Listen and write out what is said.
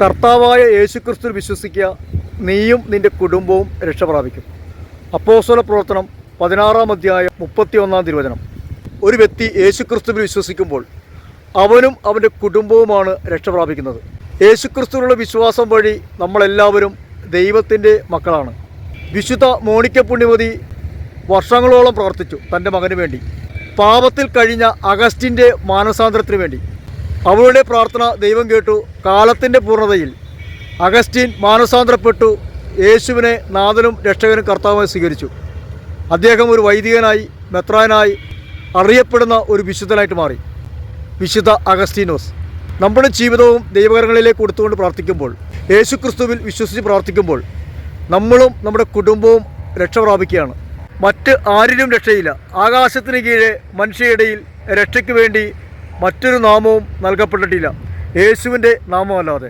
കർത്താവായ യേശുക്രിസ്തുവിൽ വിശ്വസിക്കുക, നീയും നിൻ്റെ കുടുംബവും രക്ഷ പ്രാപിക്കും. അപ്പോസ്തല പ്രവർത്തനം 16-ാം അധ്യായം 31-ാം തിരുവചനം. ഒരു വ്യക്തി യേശുക്രിസ്തുവിൽ വിശ്വസിക്കുമ്പോൾ അവനും അവൻ്റെ കുടുംബവുമാണ് രക്ഷ പ്രാപിക്കുന്നത്. യേശുക്രിസ്തുവിലുള്ള വിശ്വാസം വഴി നമ്മളെല്ലാവരും ദൈവത്തിൻ്റെ മക്കളാണ്. വിശുദ്ധ മോണിക്ക പുണ്യവതി വർഷങ്ങളോളം പ്രാർത്ഥിച്ചു തൻ്റെ മകന് വേണ്ടി, പാപത്തിൽ കഴിഞ്ഞ അഗസ്റ്റിൻ്റെ മാനസാന്തരത്തിന് വേണ്ടി. അവളുടെ പ്രാർത്ഥന ദൈവം കേട്ടു. കാലത്തിൻ്റെ പൂർണ്ണതയിൽ അഗസ്റ്റിൻ മാനസാന്തരപ്പെട്ടു, യേശുവിനെ നാഥനും രക്ഷകനും കർത്താവുമായി സ്വീകരിച്ചു. അദ്ദേഹം ഒരു വൈദികനായി, മെത്രാനായി അറിയപ്പെടുന്ന ഒരു വിശുദ്ധനായിട്ട് മാറി, വിശുദ്ധ അഗസ്റ്റീനോസ്. നമ്മുടെ ജീവിതവും ദൈവകരങ്ങളിലേക്ക് കൊടുത്തുകൊണ്ട് പ്രാർത്ഥിക്കുമ്പോൾ, യേശുക്രിസ്തുവിൽ വിശ്വസിച്ച് പ്രാർത്ഥിക്കുമ്പോൾ നമ്മളും നമ്മുടെ കുടുംബവും രക്ഷ പ്രാപിക്കുകയാണ്. മറ്റ് ആരിലും രക്ഷയില്ല. ആകാശത്തിന് കീഴെ മനുഷ്യയിടയിൽ രക്ഷയ്ക്ക് വേണ്ടി മറ്റൊരു നാമവും നൽകപ്പെട്ടിട്ടില്ല, യേശുവിൻ്റെ നാമമല്ലാതെ.